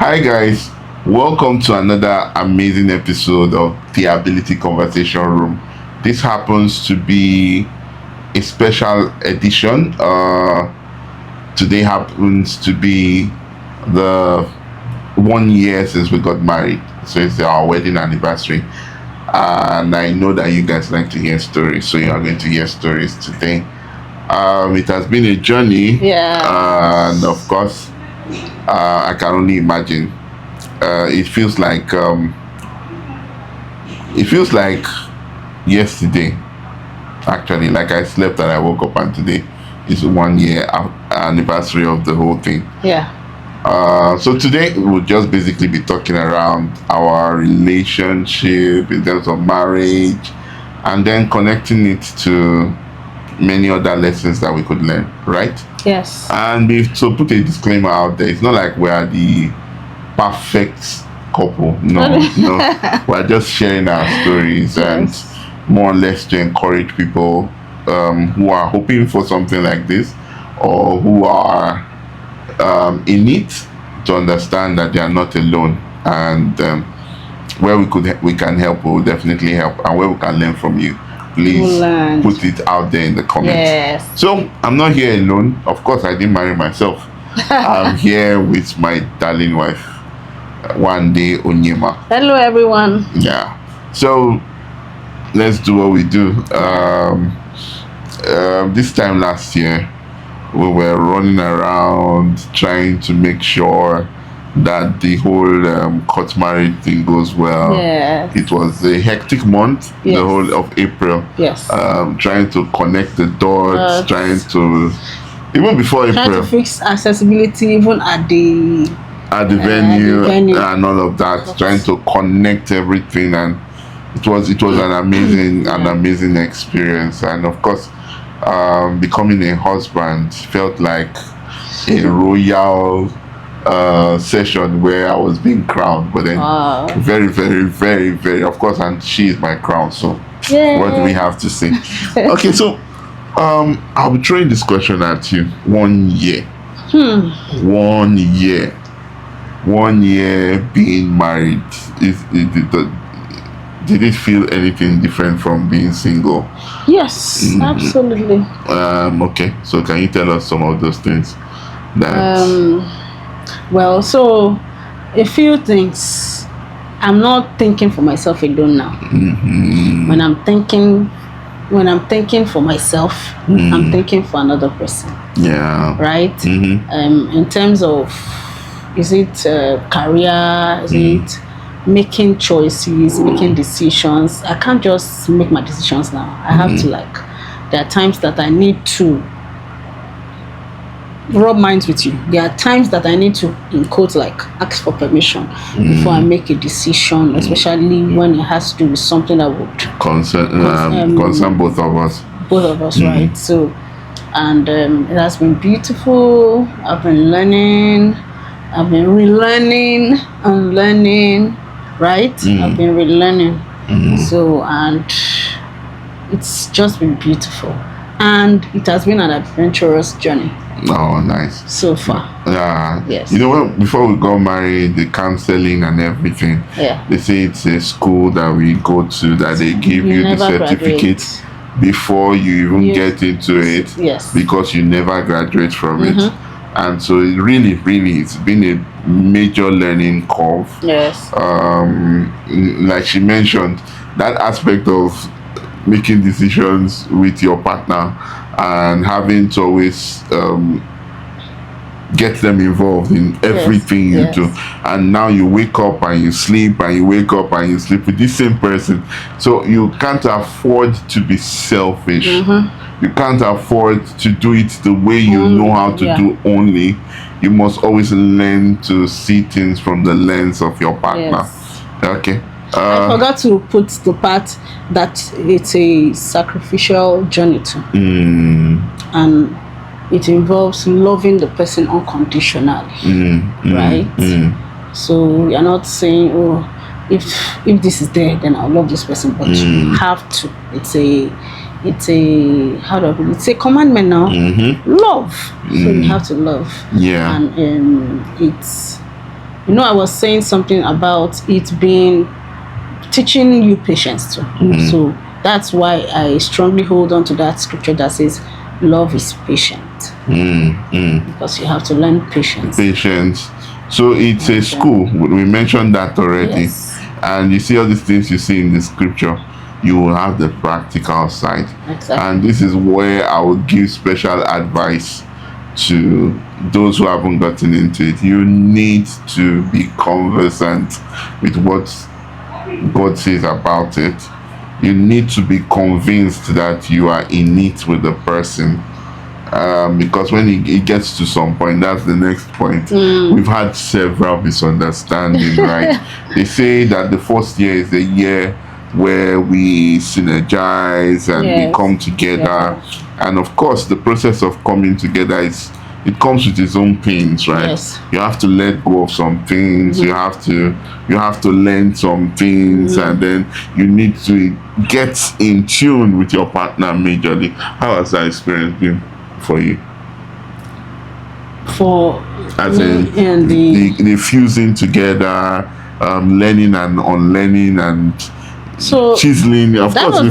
Hi, guys. Welcome to another amazing episode of the Ability Conversation Room. This happens to be a special edition. Today happens to be the 1 year since we got married. So it's our wedding anniversary. And I know that you guys like to hear stories. So you are going to hear stories today. It has been a journey. Yeah. And of course, I can only imagine. It feels like yesterday. Actually, like I slept and I woke up, and today is 1 year anniversary of the whole thing. Yeah. So today we'll just basically be talking around our relationship in terms of marriage, and then connecting it to many other lessons that we could learn, right? Yes. And to put a disclaimer out there, it's not like we are the perfect couple. No, we're just sharing our stories and more or less to encourage people who are hoping for something like this, or who are in it, to understand that they are not alone, and where we can help, we will definitely help, and where we can learn from you, please put it out there in the comments. Yes. So I'm not here alone. Of course, I didn't marry myself. I'm here with my darling wife, one day Onyema. Hello, everyone. Yeah. So let's do what we do. This time last year, we were running around trying to make sure that the whole court marriage thing goes well. Yes. It was a hectic month, the Yes. whole of April. Yes. Trying to connect the dots, trying to, even before Trying April, to fix accessibility even at the venue, venue. and all of that, trying to connect everything, and it was an amazing experience. And of course, becoming a husband felt like a royal session where I was being crowned, but then very, very, very, very, of course, and she is my crown. So what do we have to say? Okay, so I'll be throwing this question at you. 1 year. 1 year. 1 year being married. Did it feel anything different from being single? Yes, absolutely. Okay, so can you tell us some of those things? Well, so a few things. I'm not thinking for myself alone now. When I'm thinking for myself, I'm thinking for another person. Yeah. Right. In terms of, is it career? Is it making choices, making decisions? I can't just make my decisions now. I have to, there are times that I need to rub minds with you. There are times that I need to, in quotes, ask for permission before I make a decision, especially when it has to do with something that would concern both of us. Right? So, and it has been beautiful. I've been learning. I've been relearning and learning. Right? I've been relearning. So, and it's just been beautiful, and it has been an adventurous journey. Oh, nice. So far. Yeah. Yes. You know, before we got married, the counseling and everything, they say it's a school that we go to, that they give you the certificate before you even get into it. Yes. Because you never graduate from it. And so it really, it's been a major learning curve. Yes. Like she mentioned, that aspect of making decisions with your partner and having to always get them involved in everything you do. And now you wake up and you sleep, and you wake up and you sleep with the same person. So you can't afford to be selfish. You can't afford to do it the way you know how to do only. You must always learn to see things from the lens of your partner. Okay. I forgot to put the part that it's a sacrificial journey too. And it involves loving the person unconditionally. Right? So you're not saying, oh, if this is there, then I'll love this person, but you have to. It's a how do I put it? It's a commandment now. Love. So you have to love. Yeah. And it's I was saying something about it being teaching you patience too. So that's why I strongly hold on to that scripture that says love is patient. Because you have to learn patience. Patience. So it's a school. We mentioned that already. Yes. And you see all these things you see in the scripture, you will have the practical side. Exactly. And this is where I would give special advice to those who haven't gotten into it. You need to be conversant with what God says about it. You need to be convinced that you are in it with the person. Because when it gets to some point, that's the next point. We've had several misunderstandings, right? They say that the first year is the year where we synergize and we come together. And of course, the process of coming together it comes with its own pains, right? Yes. You have to let go of some things. You have to learn some things, and then you need to get in tune with your partner majorly. How has that experience been for you? For As me in and the fusing together, learning and unlearning and so chiseling. Of that course, was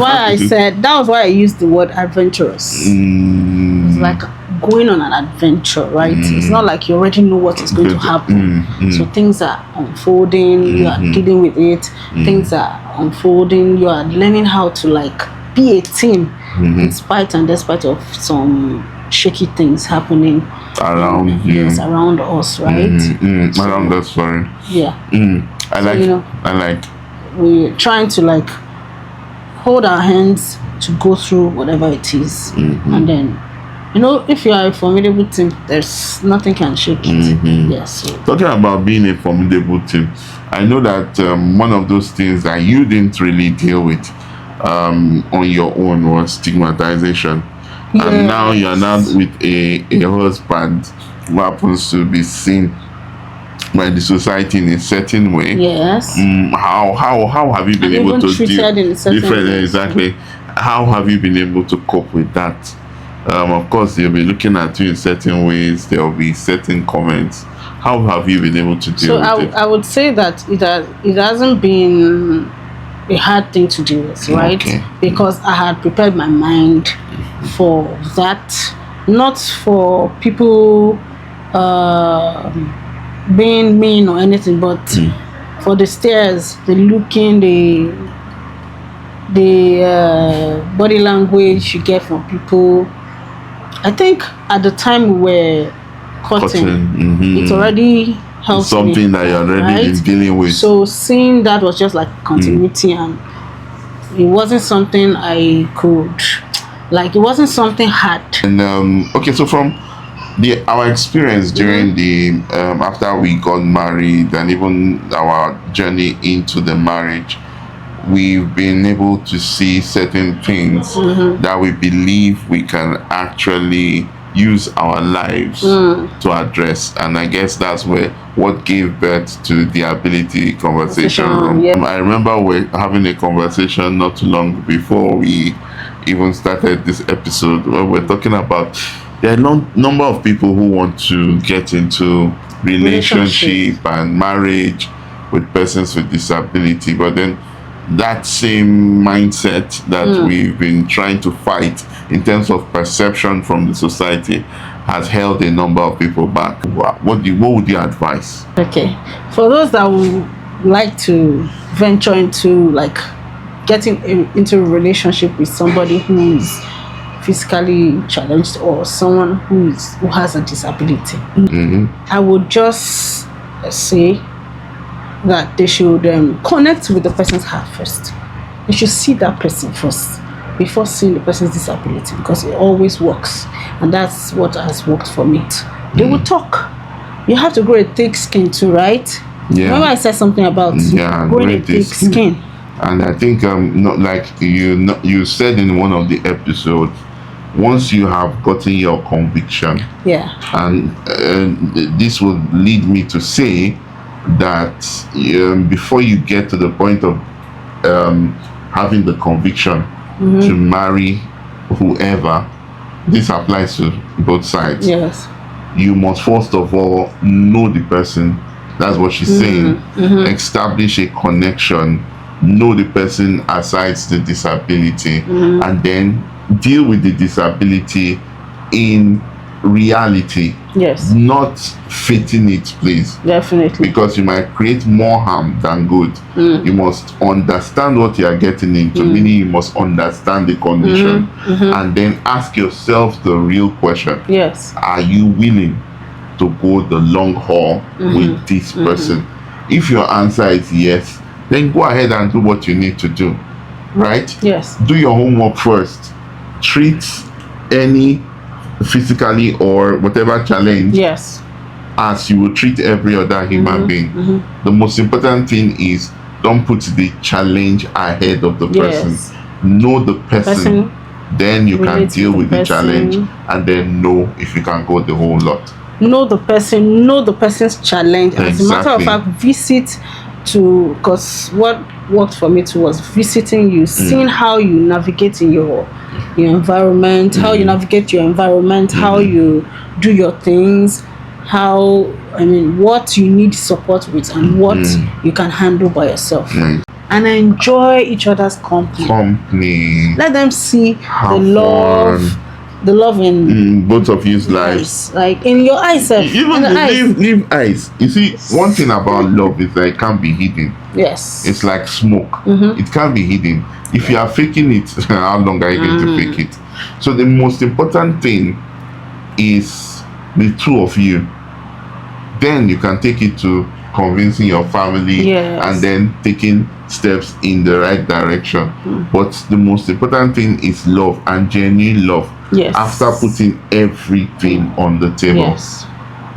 why I used the word adventurous. It's like going on an adventure, right? It's not like you already know what is going to happen. So things are unfolding, you are dealing with it, things are unfolding, you are learning how to like be a team in spite and despite of some shaky things happening around you. Yes, around us, right? So, around us, sorry. Yeah. I like we're trying to like hold our hands to go through whatever it is, and then if you are a formidable team, there's nothing can shake it. Yes. So. Talking about being a formidable team, I know that one of those things that you didn't really deal with on your own was stigmatization. Yes. And now you are now with a husband who happens to be seen by the society in a certain way. Yes. How have you been able to deal different? Exactly. How have you been able to cope with that? Of course, they'll be looking at you in certain ways. There will be certain comments. How have you been able to deal with it? I would say that it hasn't been a hard thing to deal with, right? Okay. Because I had prepared my mind for that, not for people being mean or anything, but for the stares, the looking, the body language you get from people. I think at the time we were cutting, it already helped something that you're already been dealing with. So seeing that was just like continuity, and it wasn't something I could, like, it wasn't something hard. And okay, so from our experience during the after we got married and even our journey into the marriage, we've been able to see certain things that we believe we can actually use our lives to address. And I guess that's what gave birth to the ability conversation room. Yeah. I remember we're having a conversation not too long before we even started this episode, where we're talking about there are a number of people who want to get into relationship and marriage with persons with disability, but then that same mindset that we've been trying to fight in terms of perception from the society has held a number of people back. What would you advise? Okay, for those that would like to venture into like getting into a relationship with somebody who is physically challenged or someone who has a disability, I would just say that they should connect with the person's heart first. They should see that person first before seeing the person's disability, because it always works, and that's what has worked for me. They will talk. You have to grow a thick skin too, right? Yeah. Remember I said something about growing a thick skin. And I think not like you said in one of the episodes, once you have gotten your conviction, and this would lead me to say that before you get to the point of having the conviction to marry whoever, this applies to both sides. Yes. You must first of all know the person That's what she's saying. Establish a connection, know the person aside the disability, and then deal with the disability in reality. Yes. Not fitting it, please. Definitely. Because you might create more harm than good. You must understand what you are getting into, meaning you must understand the condition, and then ask yourself the real question. Yes. Are you willing to go the long haul with this person? If your answer is yes, then go ahead and do what you need to do, right? Yes. Do your homework first. Treat any physically or whatever challenge Yes. as you would treat every other human being. The most important thing is don't put the challenge ahead of the person. Yes. Know the person, then you can relate deal to with the the challenge, person. and then know if you can go the whole lot. Know the person, know the person's challenge. As a matter of Exactly. fact, visit to, because what worked for me too was visiting you, seeing how you navigate in your environment, how you navigate your environment, how you do your things, how, I mean, what you need support with and what you can handle by yourself. And enjoy each other's company. Let them see Have the love, fun. the love in Both of you's lives. eyes, like in your eyes, Even in the eyes. leave eyes. You see, one thing about love is that it can't be hidden. Yes. It's like smoke. It can't be hidden. If you are faking it, how long are you going to fake it? So the most important thing is the two of you. Then you can take it to convincing your family, Yes. and then taking steps in the right direction. But the most important thing is love, and genuine love. Yes. After putting everything on the table. Yes.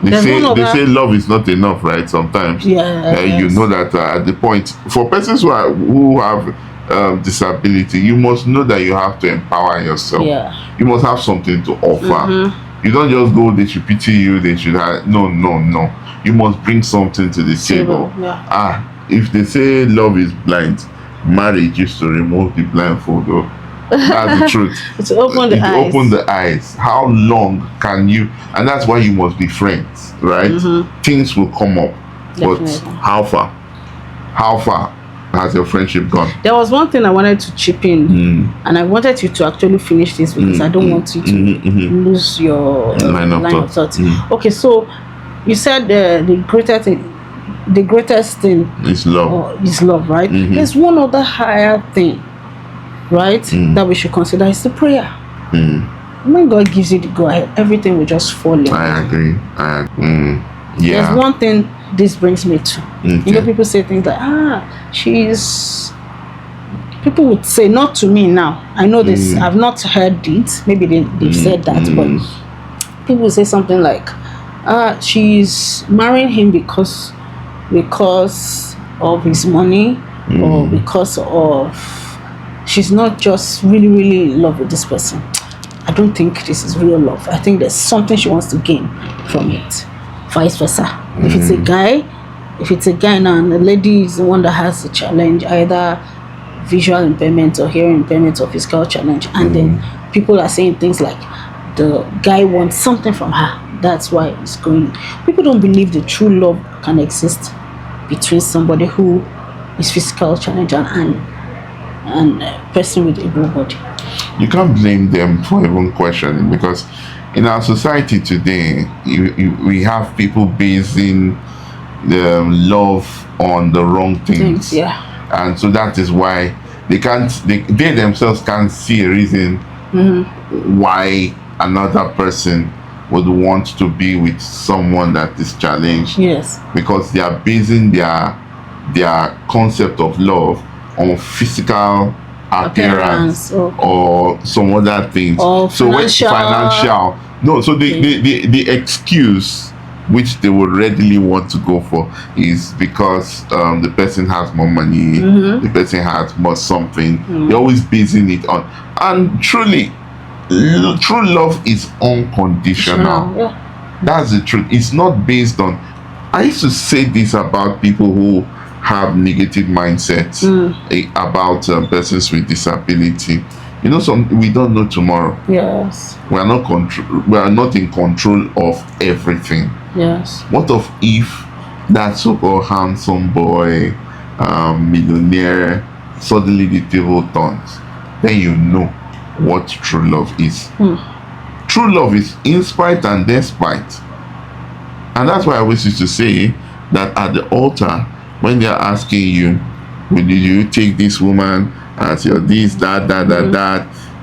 They There's one say other- love is not enough, right? Sometimes. Yes. You know that at the point for persons who have disability, you must know that you have to empower yourself. Yeah. You must have something to offer. You don't just go, they should pity you, they should have, no. You must bring something to the table. Yeah. If they say love is blind, marriage is to remove the blindfold. Oh. That's the truth. To open the It eyes. open the eyes. How long can you? And that's why you must be friends, right? Things will come up, Definitely. but how far has your friendship gone? There was one thing I wanted to chip in, and I wanted you to actually finish this because I don't want you to lose your Line of thought. Okay, so you said the greatest thing It's love. is love, right? There's one other higher thing, right, that we should consider is the prayer. When God gives you the go ahead, everything will just fall in. I agree. Yeah. There's one thing this brings me to. You know, Okay. people say things like, people would say, not to me now. I know this, I've not heard it. Maybe they've said that, but people will say something like, she's marrying him because of his money, or because of she's not just really, really in love with this person. I don't think this is real love. I think there's something she wants to gain from it. Vice versa. If it's a guy now and the lady is the one that has a challenge, either visual impairment or hearing impairment or physical challenge, and then people are saying things like the guy wants something from her, that's why it's going. People don't believe the true love can exist between somebody who is physical challenge and a person with a good body. You can't blame them for even questioning, because in our society today, we have people basing love on the wrong things. And so that is why they themselves can't see a reason why another person would want to be with someone that is challenged. Yes. Because they are basing their concept of love on physical appearance or some other things. Or financial. No, so the excuse which they would readily want to go for is because the person has more money, the person has more something. They're always basing it on. And truly, true love is unconditional. That's the truth. It's not based on. I used to say this about people who have negative mindsets about persons with disability. You know, we don't know tomorrow. Yes. We are not in control of everything. Yes. What if that so-called handsome boy, millionaire, suddenly the table turns, then you know what true love is. True love is in spite and despite. And that's why I always used to say that at the altar, when they're asking you, will you take this woman as your this, that,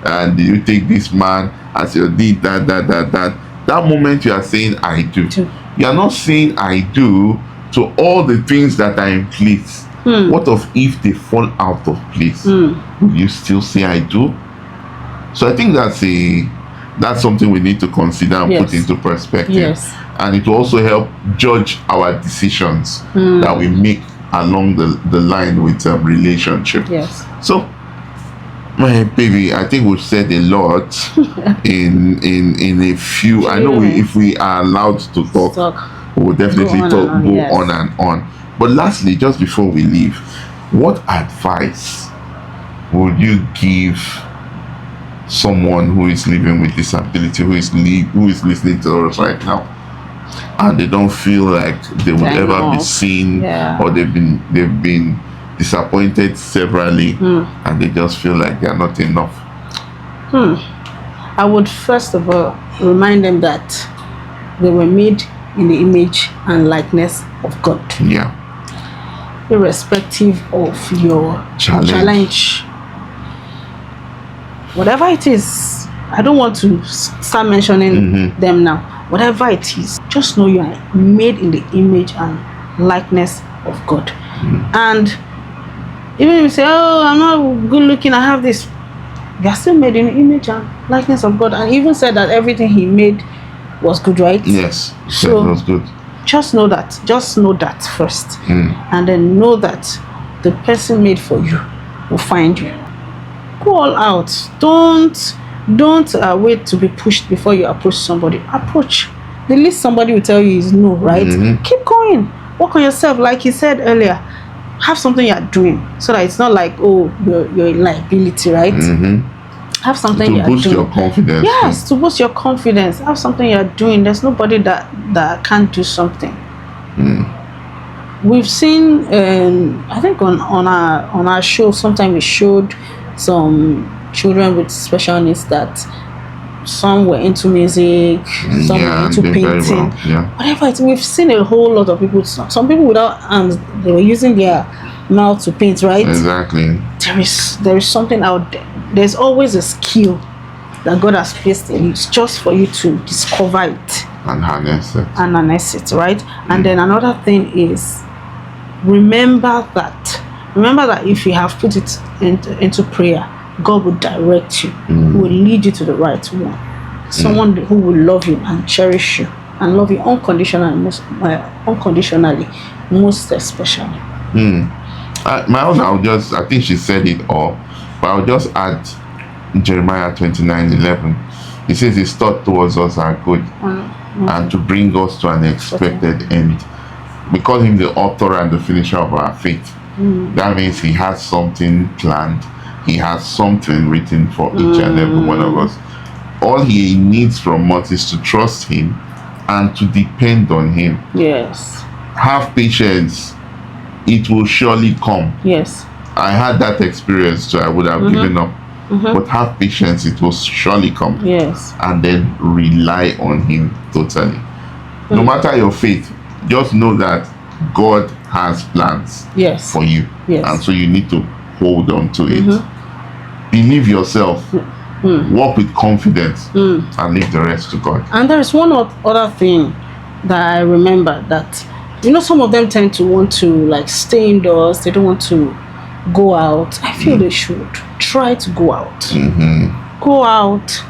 and do you take this man as your this, that moment you are saying I do. You are not saying I do to all the things that are in place. What of if they fall out of place? Will you still say I do? So I think that's something we need to consider and put into perspective. And it will also help judge our decisions that we make along the line with relationship. So my baby, I think we've said a lot in a few. I know if we are allowed to talk, we'll definitely go on and on. But lastly, just before we leave, what advice would you give someone who is living with disability, who is listening to us right now, and they don't feel like they will ever be seen, or they've been disappointed severally, and they just feel like they are not enough? I would first of all remind them that they were made in the image and likeness of God. Irrespective of your challenge, whatever it is. I don't want to start mentioning them now. Whatever it is, just know you are made in the image and likeness of God. And even if you say, oh, I'm not good looking, I have this, you are still made in the image and likeness of God. And even said that everything he made was good, right? Yes, so it was good. Just know that first. And then know that the person made for you will find you. Go all out. Don't wait to be pushed before you approach somebody. Approach. The least somebody will tell you is no, right? Keep going. Work on yourself. Like he said earlier, have something you're doing, so that it's not like, oh, you're a liability, right? Have something you're doing. To boost your confidence. Yes, to boost your confidence. Have something you're doing. There's nobody that can't do something. We've seen, I think on our show, sometimes we showed some children with special needs that some were into music, some were into painting, whatever it is. We've seen a whole lot of people. Some people without arms, they were using their mouth to paint, right? Exactly. There is something out there. There's always a skill that God has placed in you. It's just for you to discover it and harness it, right? And then another thing is, remember that if you have put it into prayer, God will direct you, will lead you to the right one. Someone who will love you and cherish you and love you unconditionally, most especially. My own, I think she said it all, but I'll just add Jeremiah 29:11. It says his thought towards us are good and to bring us to an expected end. We call him the author and the finisher of our faith. That means he has something planned. He has something written for each and every one of us. All he needs from us is to trust him and to depend on him. Yes. Have patience. It will surely come. Yes. I had that experience, so I would have given up. But have patience. It will surely come. Yes. And then rely on him totally. No matter your faith, just know that God has plans for you. Yes. And so you need to hold on to it. Believe yourself. Walk with confidence and leave the rest to God. And there is one other thing that I remember, that some of them tend to want to like stay indoors. They don't want to go out. I feel they should try to go out. Go out,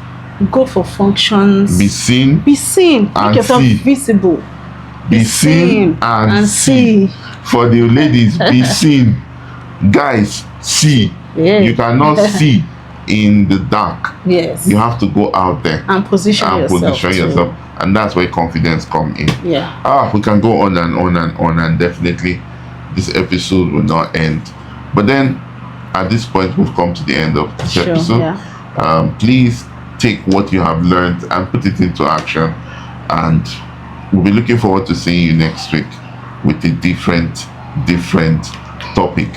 go for functions. Be seen. Make yourself visible. Be seen and see. For the ladies, be seen. Guys, see. You cannot see in the dark. Yes. You have to go out there and position yourself. And that's where confidence comes in. We can go on and on and on, and definitely this episode will not end. But then at this point, we've come to the end of this episode. Please take what you have learned and put it into action, and we'll be looking forward to seeing you next week with a different topic.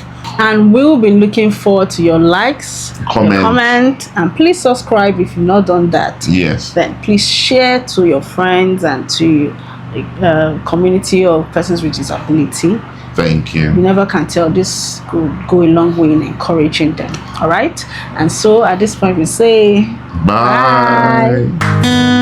And we'll be looking forward to your likes, Comment. your comment, and please subscribe if you've not done that. Yes. Then please share to your friends and to the community of persons with disability. Thank you. You never can tell. This could go a long way in encouraging them. All right. And so at this point we say Bye. bye.